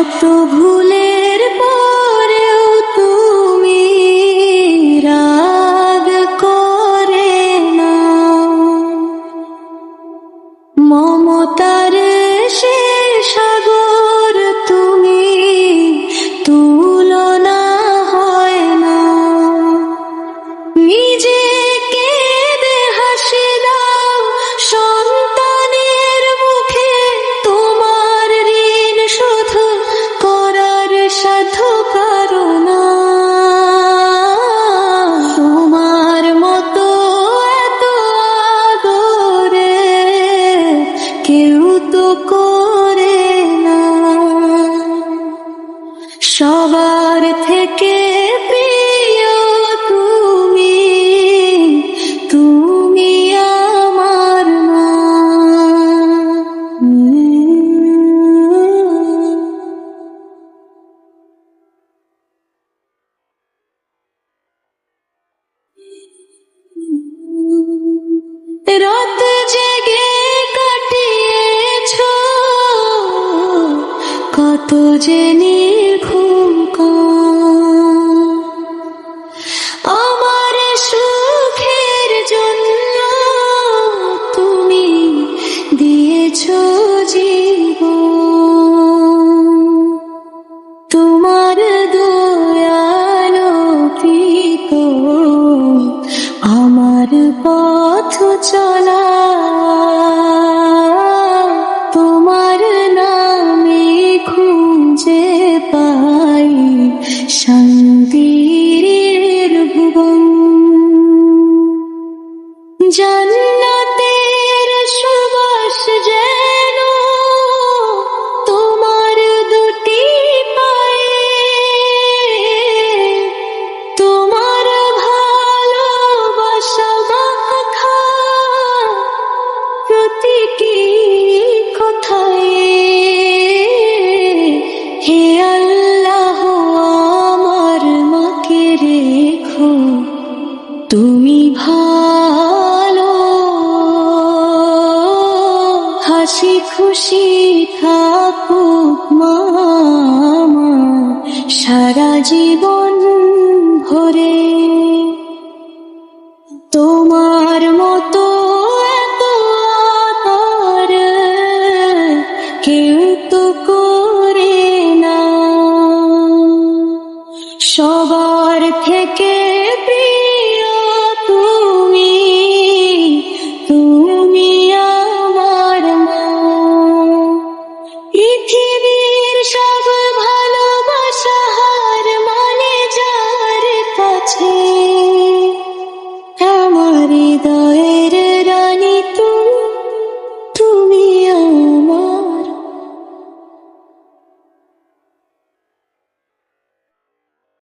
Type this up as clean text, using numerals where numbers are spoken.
শত ভুলের পরেও তুমি রাগ করে না, মমতার সে সাগর তুমি, তুলনা হয় না। নিজেকে হাসি দাও সন্তানের মুখে, তোমার ঋণ শুধু করার সাধ্য কারো না। তোমার মতো এত আদরে কেউ তো করে না। সবার থেকে প্রিয় তুমি, তুমি আমার মা। রাত জেগে কাটিয়েছো কত যে নির্ঘুম কাল, আমার সুখের জন্য তুমি দিয়েছো জীবন। তোমার দয়ালোকিত আমার পথ চলা, তোমার নামে খুঁজে পাই শান্তির ভুবন। জান্নাতের সুবাস যেন তোমার দুটি পায়ে, তোমার ভালোবাসা মাখা প্রতিটি কথায়। হে আল্লাহ আমার মাকে রেখো তুমি ভালো, হাসি খুশি থাকুক মা আমার সারা জীবন ভরে। তোমার মতো এত আদর কেউ তো করে না। সবার থেকে